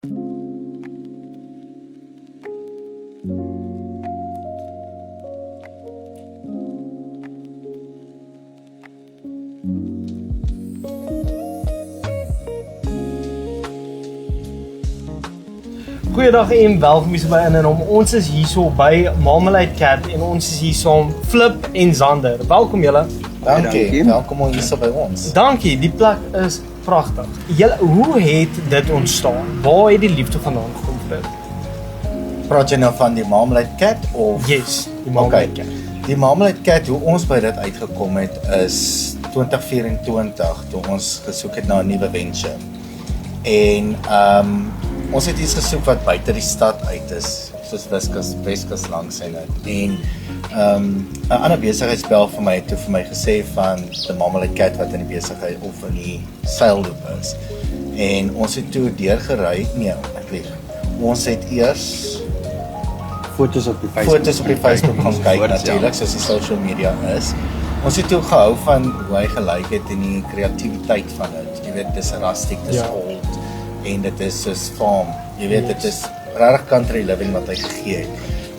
Goeiedag en welkom hier by Innom. Ons is hierso by Marmalade Cat en ons is hierso Flip en Zander. Welkom julle. Dankie. Welkom hierso by ons. Dankie, die plek is pragtig. Julle, hoe het dit ontstaan? Waar het die liefde vandaan gekom vir dit? Praat jy nou van die Marmalade Cat of? Yes, die Marmalade Cat. Die Marmalade Cat, hoe ons by dit uitgekom het is 2024 toe ons gesoek het na 'n nuwe venture. En ons het iets gesoek wat buite die stad uit is, soos Weskus langs en dit. En 'n ander besigheidsbel vir my het toe vir my gesê van die Marmalade Cat wat in die besigheid of in die seilloop is. En ons het toe deurgery, nee, ek lieg. Ons het eers foto's op die Facebook gaan kyk natuurlik, soos die social media is. Ons het toe gehou van hoe hy gelyk het en die kreatiwiteit van dit. Jy weet, dis rustic, dis old en dit is soos farm. Jy weet, dit is regtig country living wat hy gegee het.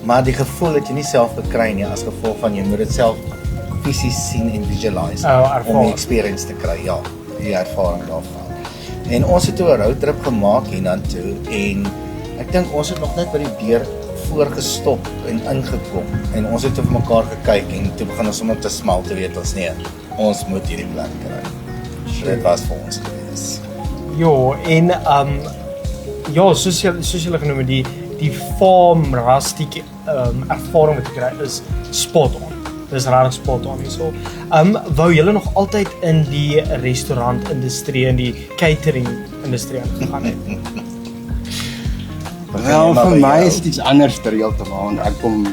Maar die gevoel het jy nie self gekry nie as gevolg van jy moet dit self fisies sien en visualize om die experience te kry, ja, die ervaring daarvan. En ons het toe 'n roadtrip gemaak hiernatoe en ek dink ons het nog net by die deur voorgestop en ingekom en ons het vir mekaar gekyk en toe begin ons sommer te smal te weet ons nee, ons moet hierdie plek kry. Dit was vir ons gewees. Jo, en ja, soos julle genoem het, die farm rustic ervaring wat ek kry is spot on. Dis regtig spot on hierso. Wou julle nog altyd in die restaurant-industrie en die catering-industrie gegaan het? Wel, vir my is dit iets anders heeltemal, want ek kom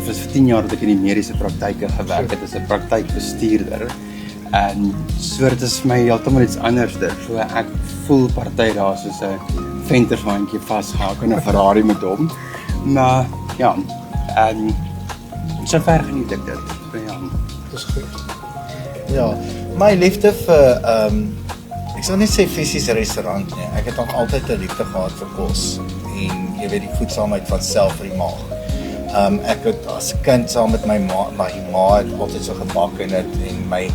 vir 10 jaar het ek in die mediese praktyke gewerk het as 'n praktykbestuurder. En so dit is vir my heeltemal iets anders. So ek voel party daar soos 'n venterswandjie vasgehak in 'n Ferrari met hom. Maar ja, so ver geniet ek dit. Ja, Dis goed. Ja, my liefde vir ek sal nie sê fisiese restaurant nie. Ek het nog altyd 'n liefde gehad vir kos en jy weet die voedsaamheid van self vir die maag. Ek het as kind saam met my ma het altyd so gebak en my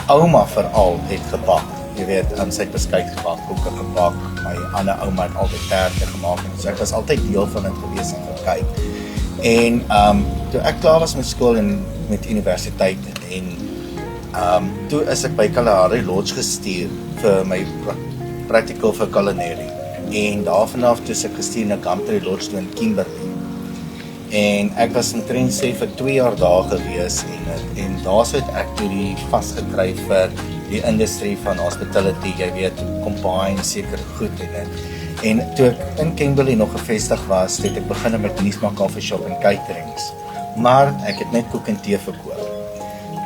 ouma veral het gebak. Jy weet, sy het beskuit gebak, koeke gebak. My ander ouma het altyd taarte gemaak en so ek was altyd deel van dit gewees en gekyk. En toe ek klaar was met skool en met universiteit en toe is ek by Kalahari Lodge gestuur vir my practical vir culinary. En daarvanaf toe is ek gestuur na Gumtree Lodge toe in Kimberley. En ek was omtrent sê vir 2 jaar daar gewees en daar het ek toe die vasgekry vir die industrie van hospitality, jy weet, combine seker goed en toe ek in Kimberley nog gevestig was, het ek begin met Nisma Coffee Shop en caterings. Maar ek het net koek en tee verkoop.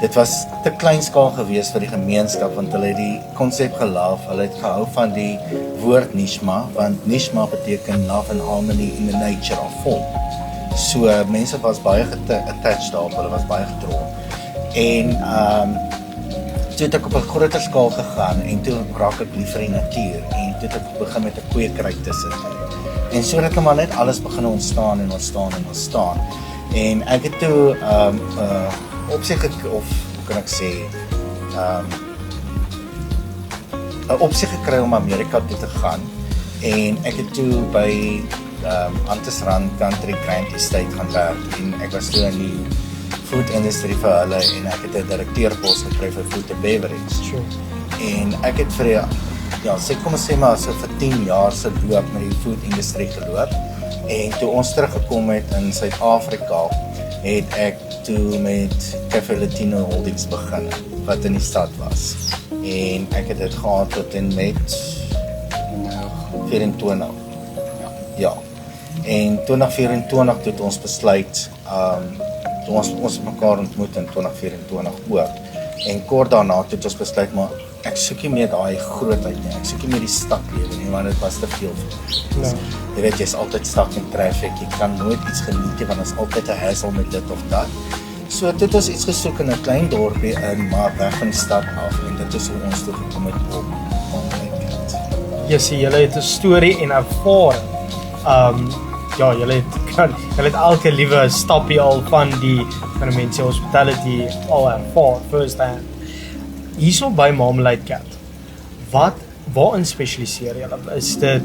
Dit was te kleinskaal gewees vir die gemeenskap want hulle het die konsep geloof, hulle het gehou van die woord Nishma, want Nishma beteken love and harmony in the nature of form. So mense was baie attached daarop, hulle was baie getrou. En toe het ek op 'n groter skaal gegaan en toe raak ek lief vir die natuur en toe het ek begin met 'n kweekry tussen. En so het maar net alles begin ontstaan. En ek het toe opsie of hoe kan ek sê 'n opsie gekry om Amerika toe te gaan en ek het toe by Antisrand Country Grand Estate gaan werk en ek was toe in die food industry vir hulle en ek het 'n direkteurpos gekry vir food and beverage. Sure. En ek het vir kom ons sê maar so vir 10 jaar se loop met die food industry geloop en toe ons teruggekom het in Suid-Afrika het ek toe met Cafe Latino Holdings begin wat in die stad was en ek het dit gehad tot en met 24. Ja. En 2024 het ons besluit toe ons mekaar ontmoet in 2024 ook. En kort daarna het ons besluit maar ek soek nie meer daai grootheid nie. Ek soek nie meer die stadlewe nie, want dit was te veel vir my. Jy weet jy's altyd stak in traffic. Jy kan nooit iets geniet nie want ons altyd 'n hassle met dit of dat. So dit is iets gesoek in 'n klein dorpie in maar weg van die stad af en dit is hoe ons toe gekom het op Marmalade Cat. jy sê julle het 'n storie en ervaring. Ja, julle het elke liewe stapie al van die mense hospitality al ervaar first hand. Hierso by Marmalade Cat. Waarin spesialiseer julle? Is dit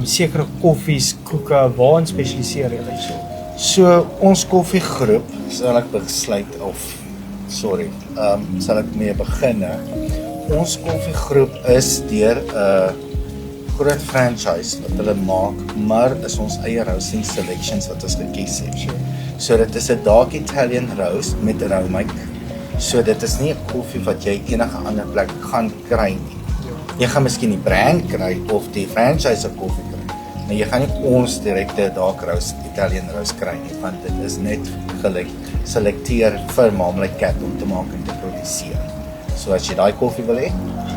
sekere koffies, koeke, waarin spesialiseer julle hierso? So ons koffiegroep sal ek mee begin. Ons koffiegroep is deur 'n groot franchise wat hulle maak, maar is ons eie roasting selections wat ons gekies het. So dit is 'n dark Italian roast met aromake. So dit is nie 'n koffie wat jy enige ander plek gaan kry nie. Jy gaan miskien die brand kry of die franchise koffie kry, maar jy gaan nie ons direkte dark roast Italian roast kry nie, want dit is net geselekteer vir Marmalade Cat om te maak en te produseer. So as jy daai koffie wil hê,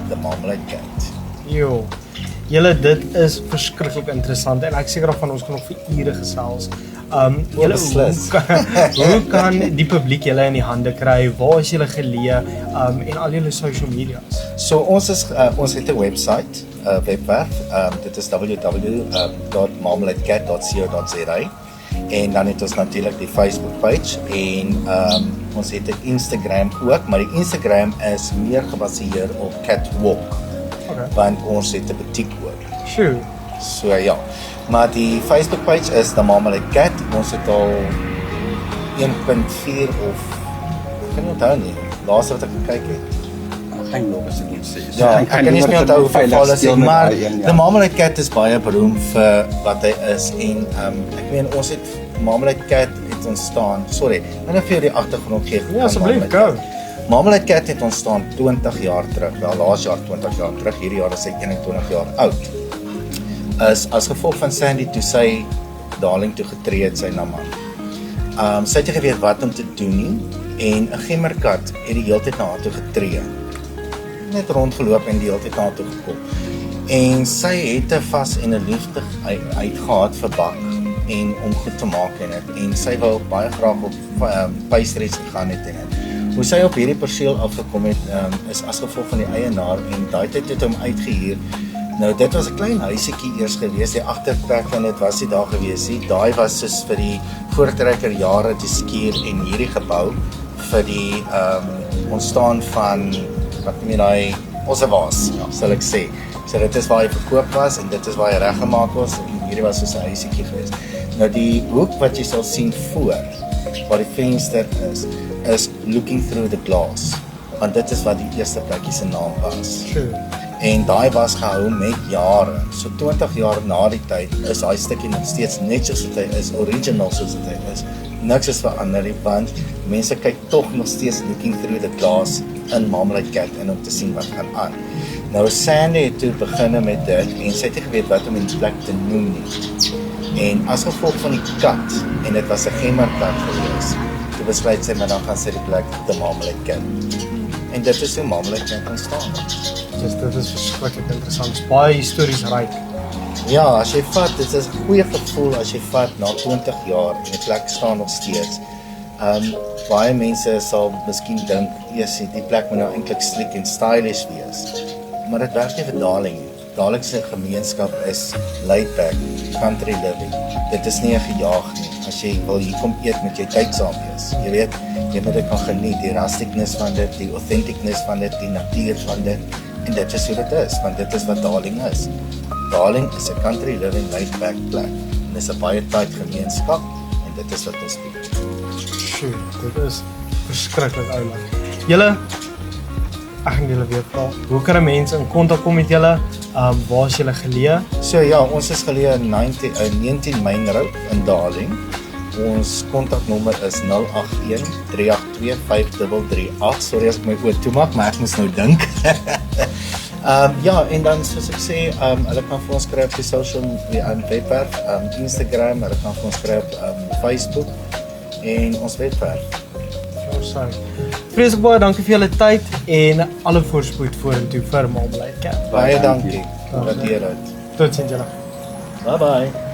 the Marmalade Cat. Jo. Dit is verskriklik interessant en ek seker van ons kan nog vir ure gesels. Hoe kan die publiek julle in die hande kry? Waar is julle geleë? En al julle social medias? So ons het 'n website, webwerf. Dit is www.marmaladecat.co.za en dan het ons natuurlik die Facebook page en ons het 'n Instagram ook, maar die Instagram is meer gebaseer op Catwalk. Okay. Want ons het 'n butiek ook. Sure. So ja. Maar die Facebook page is The Marmalade Cat. Ons het al 1.4 of ek kan nie onthou nie. Laaste wat ek gekyk het. Geen logo se nie sê. Ja, ek kan nie meer onthou hoeveel followers het, maar The Marmalade Cat is baie beroemd vir wat hy is en ek meen ons het Marmalade Cat het ontstaan. Sorry, net vir die agtergrond gee. Ja, asseblief, go. Marmalade Cat het ontstaan 20 jaar terug. Wel, laas jaar 20 jaar terug. Hierdie jaar is hy 21 jaar oud. As gevolg van Sandy toe sy Darling toe getree het, sy na man. Sy het nie geweet wat om te doen nie en 'n gemmerkat het die hele tyd na haar toe getree. Net rondgeloop en die hele tyd na haar toe gekom. En sy het 'n vas en 'n liefde uitgehad vir bak en om goed te maak en sy wou baie graag op pastries gegaan het en hoe sy op hierdie perseel afgekom het, is as gevolg van die eienaar en daai tyd het hom uitgehuur. Nou dit was 'n klein huisietjie eers gewees, die agterplek van dit was nie daar gewees nie. Daai was soos vir die voortrekker jare die skuur en hierdie gebou vir die ontstaan van wat noem jy daai ossewaas, sal ek sê. So dit is waar hy verkoop was en dit is waar hy reggemaak was en hierdie was soos 'n huisietjie gewees. Nou die hoek wat jy sal sien voor waar die venster is looking through the glass. Want dit is wat die eerste plekkie se naam was. Sure. En daai was gehou met jare. So 20 jaar na die tyd is daai stukkie nog steeds net soos wat hy is, original soos wat hy is. Niks is verander nie, want mense kyk tog nog steeds looking through the glass in Marmalade Cat en om te sien wat gaan aan. Nou Sandy het toe begin met dit en sy het nie geweet wat om in die plek te noem nie. En as gevolg van die kat, en dit was 'n gemmerkat gewees, toe besluit sy maar dan gaan sy die plek The Marmalade Cat. En dit is hoe Marmalade Cat ontstaan het. Dit is verskriklik interessant. Baie histories ryk. Ja, as jy vat, dit is 'n goeie gevoel as jy vat na 20 jaar en die plek staan nog steeds. Baie mense sal miskien dink, die plek moet nou eintlik sleek en stylish wees. Maar dit werk nie vir Darling nie. Darling se gemeenskap is laid back, country living. Dit is nie 'n gejaag nie. As jy wil hier kom eet, moet jy tydsaam wees. Jy weet, jy moet dit kan geniet, die rusticness van dit, die authenticness van dit, die natuur van dit. En dit is hoe dit is, want dit is wat Darling is. Darling is 'n country living laid back plek. En dit is 'n baie tight gemeenskap en dit is wat ons bied. Sjoe, dit is verskriklik oulik. Julle, ek gaan julle weer vra, hoe kan 'n mens in kontak kom met julle? Waar is julle geleë? So ja, ons is geleë in 19 Main Road in Darling. Ons kontaknommer is 081 382 5338. Sorry as ek my oor toemaak, maar ek moes nou dink. Ja, en dan soos ek sê, hulle kan vir ons skryf op die social webwerf, Instagram, hulle kan vir ons skryf op Facebook en ons webwerf. Vreeslik baie dankie vir julle tyd en alle voorspoed vorentoe vir Marmalade Cat. Baie dankie. Waardeer dit. Totsiens julle. Bye bye.